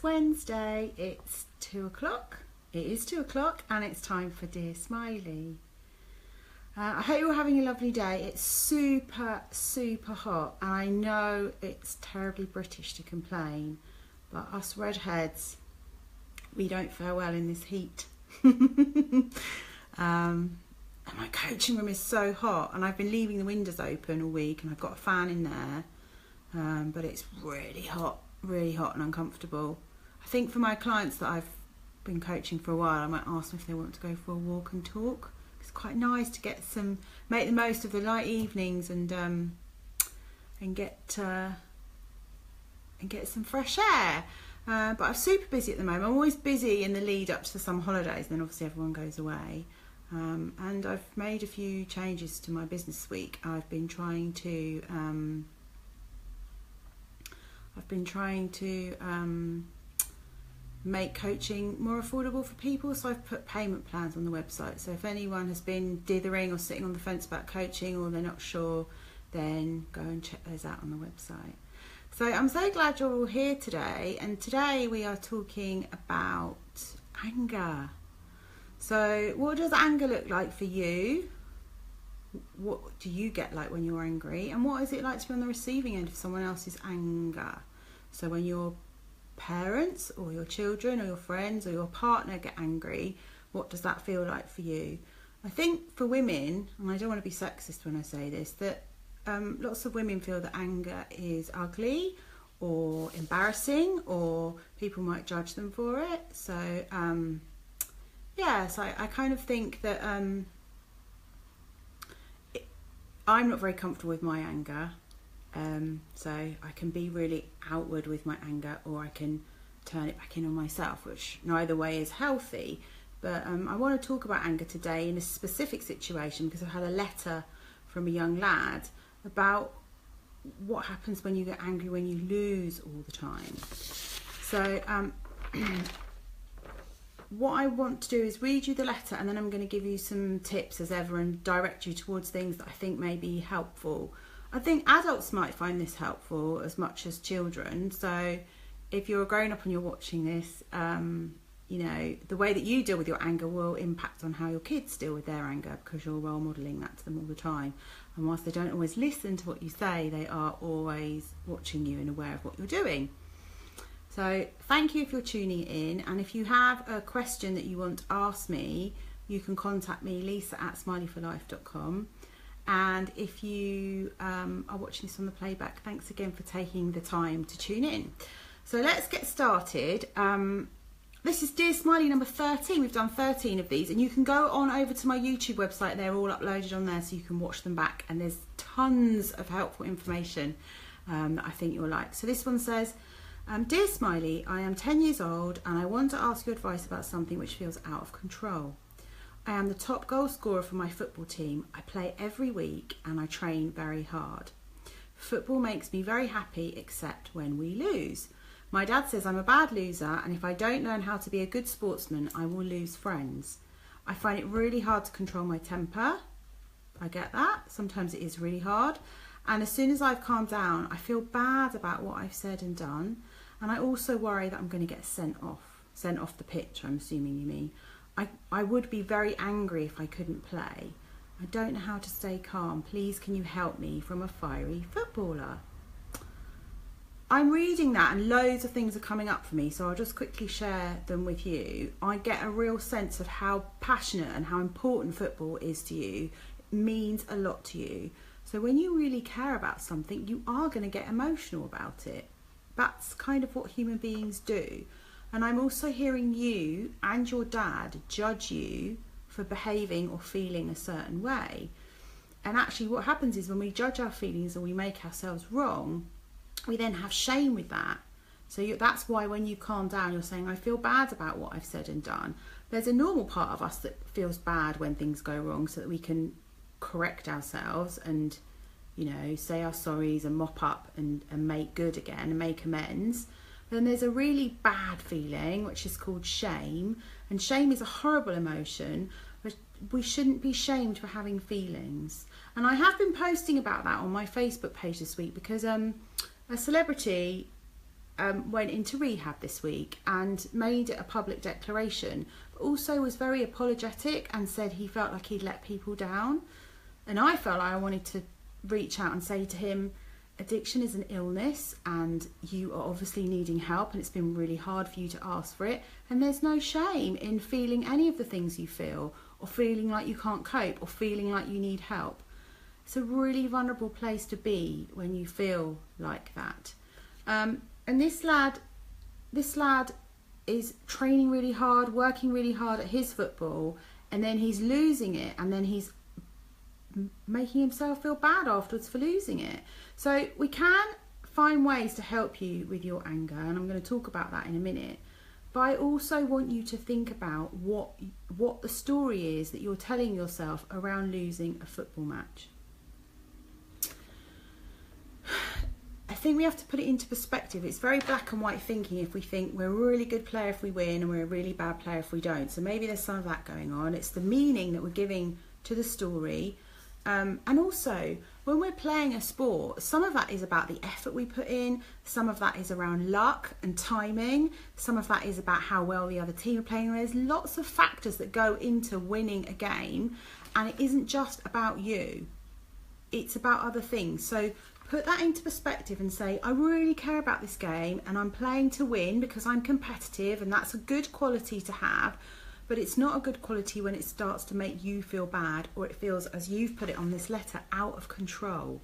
Wednesday, it's 2 o'clock. It is 2 o'clock and it's time for Dear Smiley. I hope you're having a lovely day. It's super hot and I know it's terribly British to complain, but us redheads, we don't fare well in this heat. And my coaching room is so hot and I've been leaving the windows open all week and I've got a fan in there, but it's really hot and uncomfortable. I think for my clients that I've been coaching for a while, I might ask them if they want to go for a walk and talk. It's quite nice to make the most of the light evenings and get some fresh air. But I'm super busy at the moment. I'm always busy in the lead up to the summer holidays, and then obviously everyone goes away. And I've made a few changes to my business this week. I've been trying to make coaching more affordable for people, so I've put payment plans on the website. So if anyone has been dithering or sitting on the fence about coaching or they're not sure, then go and check those out on the website. So I'm so glad you're all here today, and today we are talking about anger. So what does anger look like for you? What do you get like when you're angry, and what is it like to be on the receiving end of someone else's anger? So when your parents or your children or your friends or your partner get angry, what does that feel like for you? I think for women, and I don't want to be sexist when I say this, that lots of women feel that anger is ugly or embarrassing, or people might judge them for it. So I kind of think that I'm not very comfortable with my anger. So I can be really outward with my anger, or I can turn it back in on myself, which neither way is healthy. But I want to talk about anger today in a specific situation, because I've had a letter from a young lad about what happens when you get angry when you lose all the time. So what I want to do is read you the letter, and then I'm going to give you some tips as ever and direct you towards things that I think may be helpful. I think adults might find this helpful as much as children. So if you're a grown-up and you're watching this, you know, the way that you deal with your anger will impact on how your kids deal with their anger, because you're role modelling that to them all the time. And whilst they don't always listen to what you say, they are always watching you and aware of what you're doing. So thank you if you're tuning in, and if you have a question that you want to ask me, you can contact me, lisa@smileyforlife.com. And if you are watching this on the playback, thanks again for taking the time to tune in. So let's get started. This is Dear Smiley number 13. We've done 13 of these, and you can go on over to my YouTube website. They're all uploaded on there, so you can watch them back, and there's tons of helpful information that I think you'll like. So this one says, Dear Smiley, I am 10 years old and I want to ask your advice about something which feels out of control. I am the top goal scorer for my football team. I play every week and I train very hard. Football makes me very happy, except when we lose. My dad says I'm a bad loser, and if I don't learn how to be a good sportsman, I will lose friends. I find it really hard to control my temper. I get that. Sometimes it is really hard. And as soon as I've calmed down, I feel bad about what I've said and done. And I also worry that I'm going to get sent off the pitch, I'm assuming you mean. I would be very angry if I couldn't play. I don't know how to stay calm. Please, can you help me, from a fiery footballer? I'm reading that and loads of things are coming up for me, so I'll just quickly share them with you. I get a real sense of how passionate and how important football is to you. It means a lot to you. So when you really care about something, you are going to get emotional about it. That's kind of what human beings do. And I'm also hearing you and your dad judge you for behaving or feeling a certain way. And actually what happens is, when we judge our feelings and we make ourselves wrong, we then have shame with that. So that's why when you calm down, you're saying, I feel bad about what I've said and done. There's a normal part of us that feels bad when things go wrong, so that we can correct ourselves and, you know, say our sorries and mop up and make good again and make amends. Then there's a really bad feeling, which is called shame. And shame is a horrible emotion, but we shouldn't be shamed for having feelings. And I have been posting about that on my Facebook page this week, because a celebrity went into rehab this week and made it a public declaration, but also was very apologetic and said he felt like he'd let people down. And I felt like I wanted to reach out and say to him, addiction is an illness and you are obviously needing help, and it's been really hard for you to ask for it, and there's no shame in feeling any of the things you feel, or feeling like you can't cope, or feeling like you need help. It's a really vulnerable place to be when you feel like that. And this lad is training really hard, working really hard at his football, and then he's losing it, and then he's making himself feel bad afterwards for losing it. So we can find ways to help you with your anger, and I'm going to talk about that in a minute. But I also want you to think about what the story is that you're telling yourself around losing a football match. I think we have to put it into perspective. It's very black and white thinking if we think we're a really good player if we win and we're a really bad player if we don't. So maybe there's some of that going on. It's the meaning that we're giving to the story. And also, when we're playing a sport, some of that is about the effort we put in, some of that is around luck and timing, some of that is about how well the other team are playing. There's lots of factors that go into winning a game, and it isn't just about you, it's about other things. So put that into perspective and say, I really care about this game and I'm playing to win because I'm competitive, and that's a good quality to have. But it's not a good quality when it starts to make you feel bad, or it feels, as you've put it on this letter, out of control.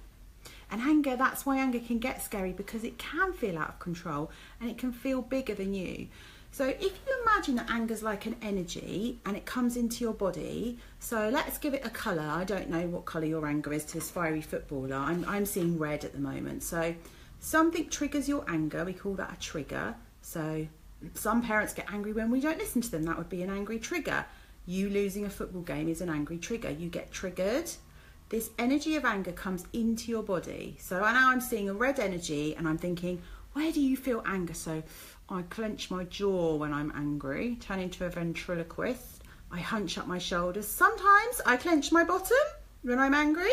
And anger, that's why anger can get scary, because it can feel out of control and it can feel bigger than you. So if you imagine that anger's like an energy and it comes into your body, so let's give it a colour. I don't know what colour your anger is to this fiery footballer. I'm seeing red at the moment. So something triggers your anger, we call that a trigger. So some parents get angry when we don't listen to them. That would be an angry trigger. You losing a football game is an angry trigger. You get triggered. This energy of anger comes into your body. So now I'm seeing a red energy and I'm thinking, where do you feel anger? So I clench my jaw when I'm angry, turn into a ventriloquist. I hunch up my shoulders. Sometimes I clench my bottom when I'm angry,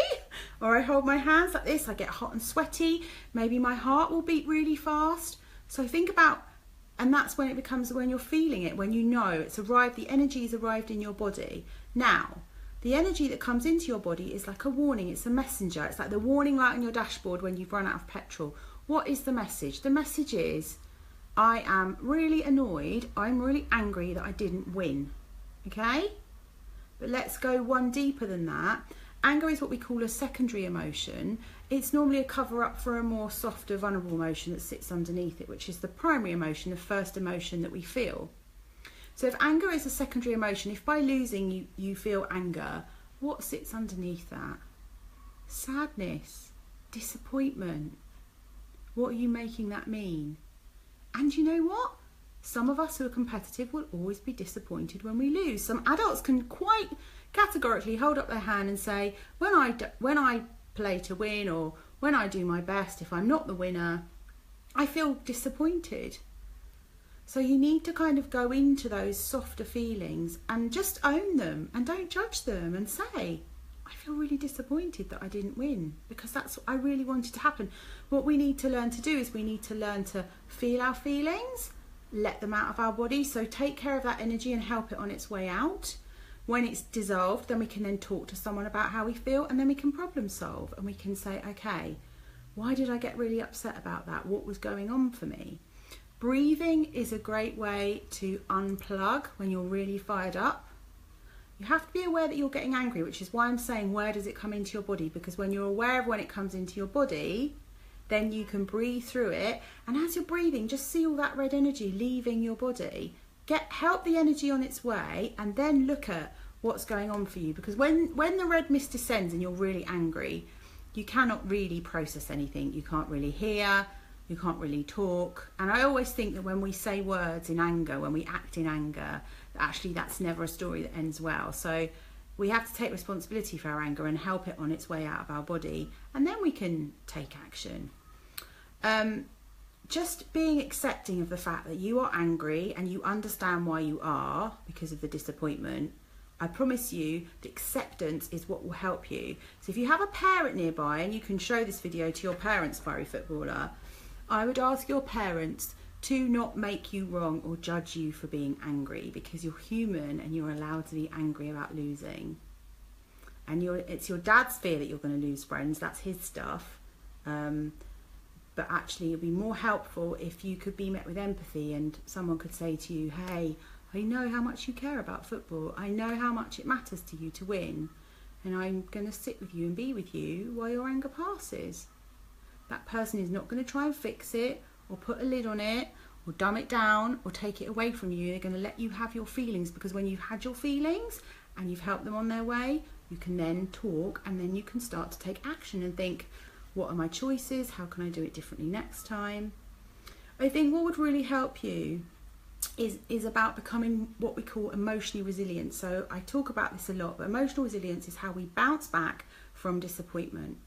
or I hold my hands like this. I get hot and sweaty. Maybe my heart will beat really fast. So think about, and that's when it becomes, when you're feeling it, when you know it's arrived, the energy has arrived in your body. Now, the energy that comes into your body is like a warning. It's a messenger. It's like the warning light on your dashboard when you've run out of petrol. What is the message? The message is, I am really annoyed. I'm really angry that I didn't win. Okay? But let's go one deeper than that. Anger is what we call a secondary emotion. It's normally a cover-up for a more softer, vulnerable emotion that sits underneath it, which is the primary emotion, the first emotion that we feel. So if anger is a secondary emotion, if by losing you feel anger, what sits underneath that? Sadness, disappointment. What are you making that mean? And you know what? Some of us who are competitive will always be disappointed when we lose. Some adults can quite categorically hold up their hand and say, when I play to win, or when I do my best, if I'm not the winner, I feel disappointed. So you need to kind of go into those softer feelings and just own them, and don't judge them, and say, I feel really disappointed that I didn't win, because that's what I really wanted to happen. What we need to learn to do is we need to learn to feel our feelings, let them out of our body. So take care of that energy and help it on its way out. When it's dissolved, then we can then talk to someone about how we feel, and then we can problem solve, and we can say, okay, why did I get really upset about that? What was going on for me? Breathing is a great way to unplug when you're really fired up. You have to be aware that you're getting angry, which is why I'm saying, where does it come into your body? Because when you're aware of when it comes into your body, then you can breathe through it. And as you're breathing, just see all that red energy leaving your body. Help the energy on its way, and then look at what's going on for you. Because when the red mist descends and you're really angry, you cannot really process anything. You can't really hear, you can't really talk. And I always think that when we say words in anger, when we act in anger, actually that's never a story that ends well. So we have to take responsibility for our anger and help it on its way out of our body, and then we can take action. Just being accepting of the fact that you are angry and you understand why you are because of the disappointment. I promise you the acceptance is what will help you. So if you have a parent nearby, and you can show this video to your parents, fiery footballer, I would ask your parents to not make you wrong or judge you for being angry, because you're human and you're allowed to be angry about losing. And it's your dad's fear that you're going to lose friends. That's his stuff. But actually, it'd be more helpful if you could be met with empathy and someone could say to you, hey, I know how much you care about football. I know how much it matters to you to win. And I'm going to sit with you and be with you while your anger passes. That person is not going to try and fix it or put a lid on it or dumb it down or take it away from you. They're going to let you have your feelings, because when you've had your feelings and you've helped them on their way, you can then talk, and then you can start to take action and think, what are my choices? How can I do it differently next time? I think what would really help you is about becoming what we call emotionally resilient. So I talk about this a lot, but emotional resilience is how we bounce back from disappointment.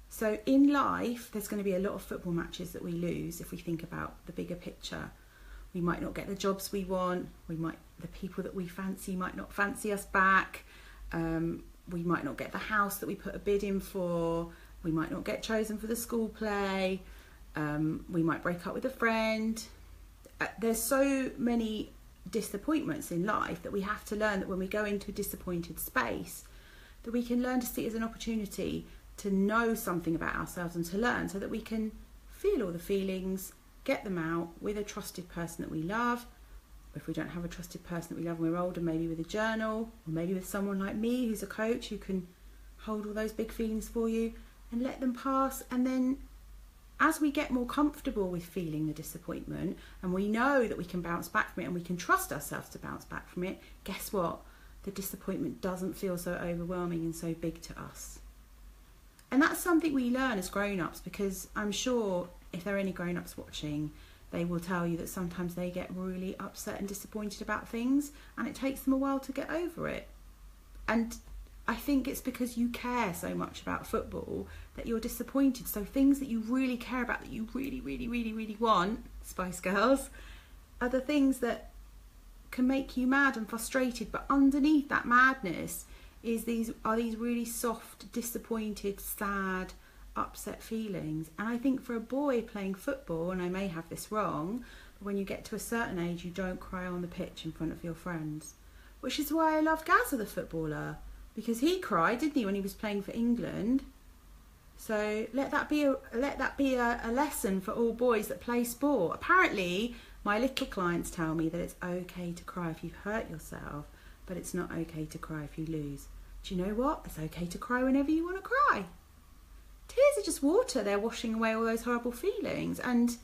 So in life, there's going to be a lot of football matches that we lose if we think about the bigger picture. We might not get the jobs we want. The people that we fancy might not fancy us back. We might not get the house that we put a bid in for. We might not get chosen for the school play. We might break up with a friend. There's so many disappointments in life that we have to learn that when we go into a disappointed space, that we can learn to see it as an opportunity to know something about ourselves and to learn, so that we can feel all the feelings, get them out with a trusted person that we love. If we don't have a trusted person that we love when we're older, maybe with a journal, or maybe with someone like me who's a coach who can hold all those big feelings for you and let them pass. And then as we get more comfortable with feeling the disappointment and we know that we can bounce back from it and we can trust ourselves to bounce back from it, guess what? The disappointment doesn't feel so overwhelming and so big to us. And that's something we learn as grown-ups, because I'm sure if there are any grown-ups watching, they will tell you that sometimes they get really upset and disappointed about things and it takes them a while to get over it. And I think it's because you care so much about football that you're disappointed. So things that you really care about, that you really, really, really, really want, Spice Girls, are the things that can make you mad and frustrated. But underneath that madness is these really soft, disappointed, sad, upset feelings. And I think for a boy playing football, and I may have this wrong, but when you get to a certain age, you don't cry on the pitch in front of your friends. Which is why I love Gazza the footballer, because he cried, didn't he, when he was playing for England? So let that be a lesson for all boys that play sport. Apparently, my little clients tell me that it's okay to cry if you've hurt yourself, but it's not okay to cry if you lose. Do you know what? It's okay to cry whenever you want to cry. Tears are just water. They're washing away all those horrible feelings. And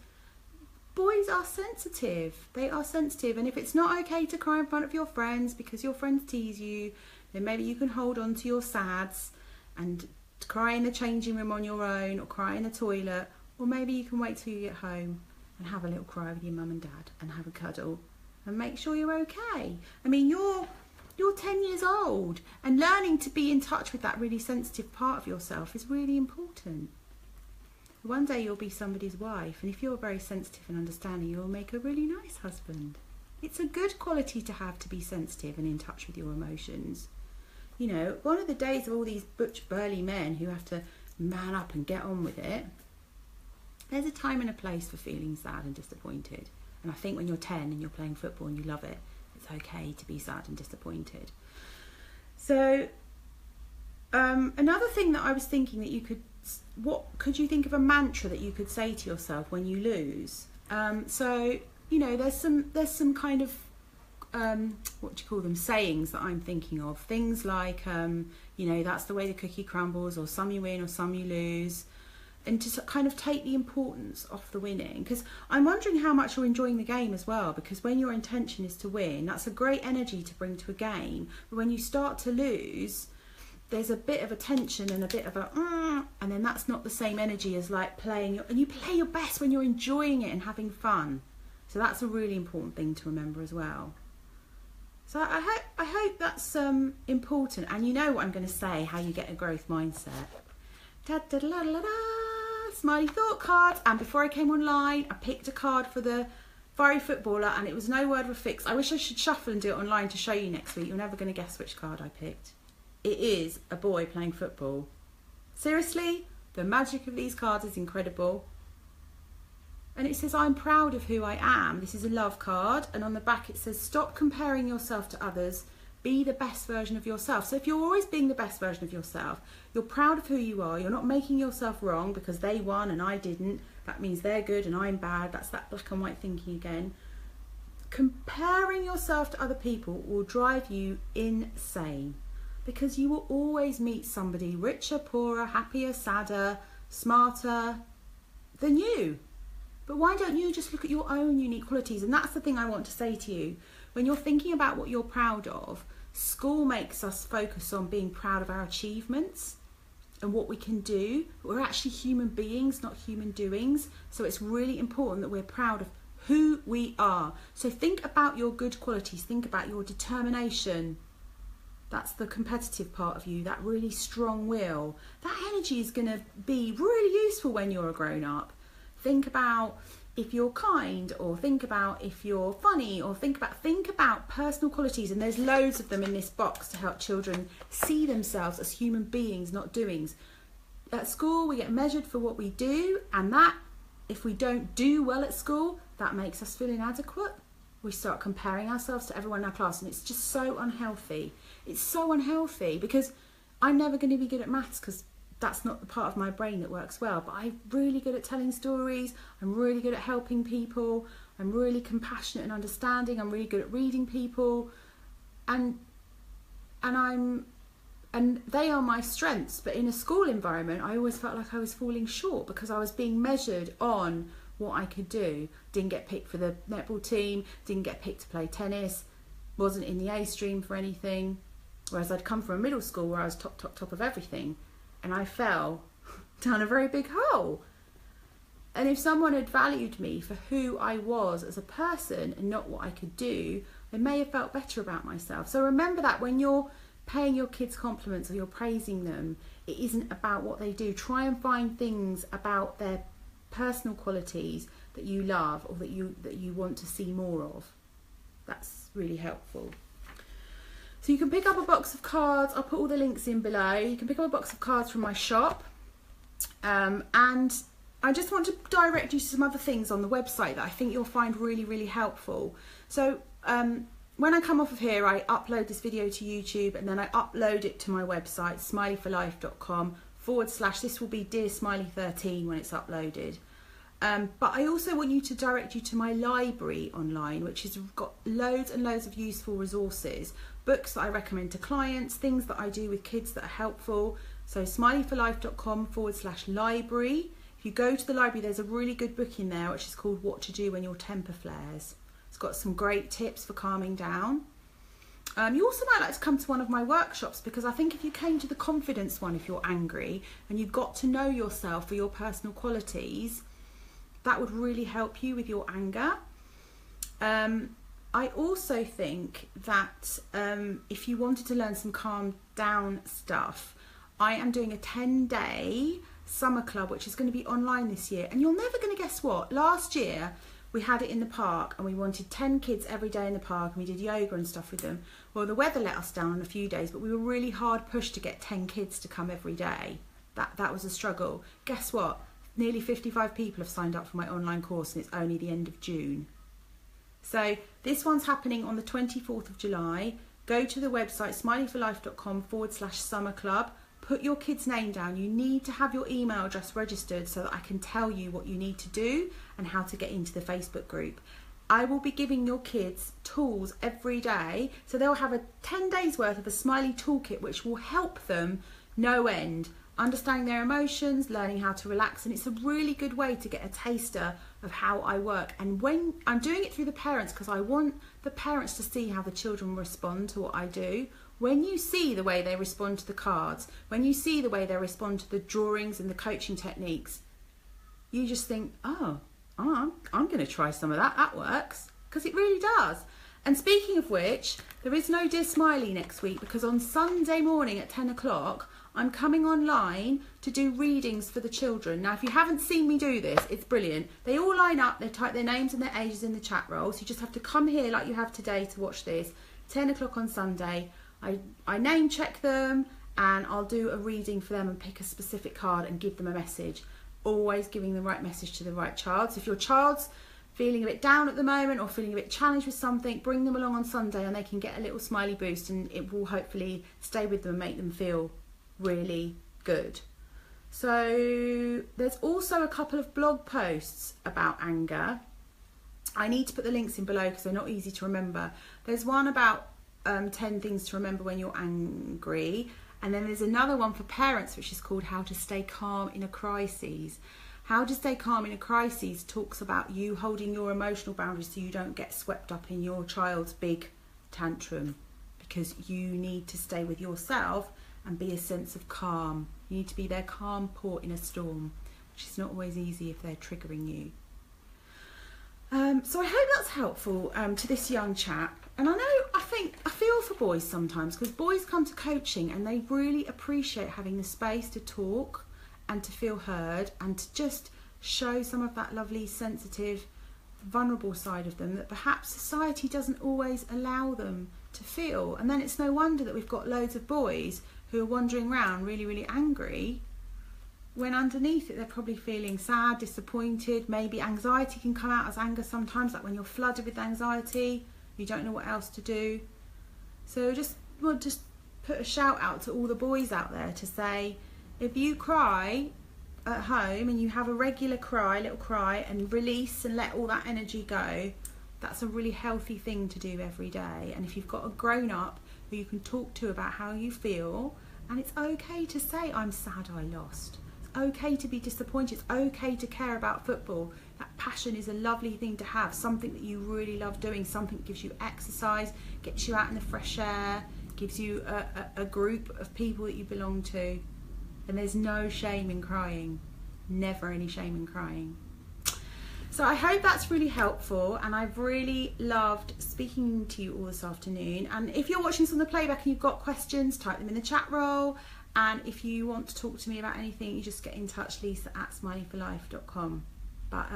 boys are sensitive. They are sensitive. And if it's not okay to cry in front of your friends because your friends tease you, then maybe you can hold on to your sads and cry in the changing room on your own, or cry in the toilet, or maybe you can wait till you get home and have a little cry with your mum and dad and have a cuddle and make sure you're okay. I mean, you're 10 years old, and learning to be in touch with that really sensitive part of yourself is really important. One day you'll be somebody's wife, and if you're very sensitive and understanding, you'll make a really nice husband. It's a good quality to have, to be sensitive and in touch with your emotions. You know, one of the days of all these butch burly men who have to man up and get on with it, there's a time and a place for feeling sad and disappointed. And I think when you're 10 and you're playing football and you love it, it's okay to be sad and disappointed. So another thing that I was thinking that you could you think of a mantra that you could say to yourself when you lose? So, you know, there's some kind of what do you call them, sayings that I'm thinking of. Things like, you know, that's the way the cookie crumbles, or some you win or some you lose. And to kind of take the importance off the winning, because I'm wondering how much you're enjoying the game as well, because when your intention is to win, that's a great energy to bring to a game. But when you start to lose, there's a bit of a tension and a bit of a and then that's not the same energy as like playing and you play your best when you're enjoying it and having fun. So that's a really important thing to remember as well. So I hope that's important. And you know what I'm going to say, how you get a growth mindset. Da, da, da, da, da, da. Smiley thought cards. And before I came online, I picked a card for the fiery footballer, and it was no word of a fix. I wish I should shuffle and do it online to show you next week. You're never going to guess which card I picked. It is a boy playing football. Seriously, the magic of these cards is incredible. And it says, I'm proud of who I am. This is a love card. And on the back it says, stop comparing yourself to others. Be the best version of yourself. So if you're always being the best version of yourself, you're proud of who you are, you're not making yourself wrong because they won and I didn't. That means they're good and I'm bad. That's that black and white thinking again. Comparing yourself to other people will drive you insane because you will always meet somebody richer, poorer, happier, sadder, smarter than you. But why don't you just look at your own unique qualities? And that's the thing I want to say to you. When you're thinking about what you're proud of, school makes us focus on being proud of our achievements and what we can do. But we're actually human beings, not human doings. So it's really important that we're proud of who we are. So think about your good qualities. Think about your determination. That's the competitive part of you, that really strong will. That energy is going to be really useful when you're a grown up. Think about if you're kind, or think about if you're funny, or think about personal qualities. And there's loads of them in this box to help children see themselves as human beings, not doings. At school, we get measured for what we do, and that, if we don't do well at school, that makes us feel inadequate. We start comparing ourselves to everyone in our class, and it's just so unhealthy. It's so unhealthy because I'm never going to be good at maths because that's not the part of my brain that works well, but I'm really good at telling stories, I'm really good at helping people, I'm really compassionate and understanding, I'm really good at reading people, and they are my strengths. But in a school environment, I always felt like I was falling short because I was being measured on what I could do. Didn't get picked for the netball team, didn't get picked to play tennis, wasn't in the A stream for anything, whereas I'd come from a middle school where I was top of everything. And I fell down a very big hole. And if someone had valued me for who I was as a person and not what I could do, I may have felt better about myself. So remember that when you're paying your kids compliments or you're praising them, it isn't about what they do. Try and find things about their personal qualities that you love or that you want to see more of. That's really helpful. So you can pick up a box of cards. I'll put all the links in below. You can pick up a box of cards from my shop. And I just want to direct you to some other things on the website that I think you'll find really, really helpful. So when I come off of here, I upload this video to YouTube and then I upload it to my website, smileyforlife.com / this will be Dear Smiley 13 when it's uploaded. But I also want you to direct you to my library online, which has got loads and loads of useful resources, books that I recommend to clients, things that I do with kids that are helpful. So smileyforlife.com / library. If you go to the library, there's a really good book in there which is called What to Do When Your Temper Flares. It's got some great tips for calming down. You also might like to come to one of my workshops, because I think if you came to the confidence one, if you're angry and you got to know yourself for your personal qualities, that would really help you with your anger. I also think that if you wanted to learn some calm down stuff, I am doing a 10-day summer club, which is going to be online this year. And you're never going to guess what. Last year, we had it in the park and we wanted 10 kids every day in the park and we did yoga and stuff with them. Well, the weather let us down on a few days, but we were really hard pushed to get 10 kids to come every day. That was a struggle. Guess what? Nearly 55 people have signed up for my online course and it's only the end of June. So this one's happening on the 24th of July. Go to the website smileyforlife.com / summer club. Put your kid's name down. You need to have your email address registered so that I can tell you what you need to do and how to get into the Facebook group. I will be giving your kids tools every day. So they'll have a 10 days worth of a Smiley toolkit which will help them no end. Understanding their emotions, learning how to relax, and it's a really good way to get a taster of how I work. And when I'm doing it through the parents, because I want the parents to see how the children respond to what I do. When you see the way they respond to the cards, when you see the way they respond to the drawings and the coaching techniques, you just think, oh, I'm going to try some of that. That works, because it really does. And speaking of which, there is no Dear Smiley next week, because on Sunday morning at 10 o'clock, I'm coming online to do readings for the children. Now, if you haven't seen me do this, it's brilliant. They all line up, they type their names and their ages in the chat roll. So you just have to come here like you have today to watch this. 10 o'clock on Sunday. I name check them and I'll do a reading for them and pick a specific card and give them a message. always giving the right message to the right child. So if your child's feeling a bit down at the moment or feeling a bit challenged with something, bring them along on Sunday and they can get a little smiley boost, and it will hopefully stay with them and make them feel really good. So there's also a couple of blog posts about anger. I need to put the links in below because they're not easy to remember. There's one about 10 things to remember when you're angry, and then there's another one for parents which is called How to Stay Calm in a Crisis. How to Stay Calm in a Crisis talks about you holding your emotional boundaries so you don't get swept up in your child's big tantrum, because you need to stay with yourself and be a sense of calm. You need to be their calm port in a storm, which is not always easy if they're triggering you. So I hope that's helpful to this young chap. And I feel for boys sometimes, because boys come to coaching and they really appreciate having the space to talk and to feel heard and to just show some of that lovely, sensitive, vulnerable side of them that perhaps society doesn't always allow them to feel. And then it's no wonder that we've got loads of boys who are wandering around really, really angry, when underneath it they're probably feeling sad, disappointed. Maybe anxiety can come out as anger sometimes, like when you're flooded with anxiety, you don't know what else to do. So we'll just put a shout out to all the boys out there to say, if you cry at home and you have a regular little cry and release and let all that energy go, that's a really healthy thing to do every day. And if you've got a grown up who you can talk to about how you feel, and it's okay to say, I'm sad I lost. It's okay to be disappointed. It's okay to care about football. That passion is a lovely thing to have, something that you really love doing, something that gives you exercise, gets you out in the fresh air, gives you a group of people that you belong to. And there's no shame in crying, never any shame in crying. So I hope that's really helpful, and I've really loved speaking to you all this afternoon. And if you're watching this on the playback and you've got questions, type them in the chat roll. And if you want to talk to me about anything, you just get in touch, lisa@smileyforlife.com. But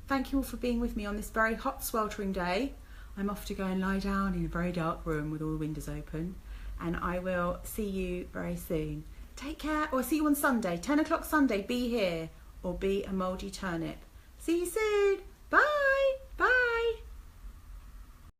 thank you all for being with me on this very hot, sweltering day. I'm off to go and lie down in a very dark room with all the windows open, and I will see you very soon. Take care, or see you on Sunday, 10 o'clock Sunday. Be here or be a mouldy turnip. See you soon. Bye.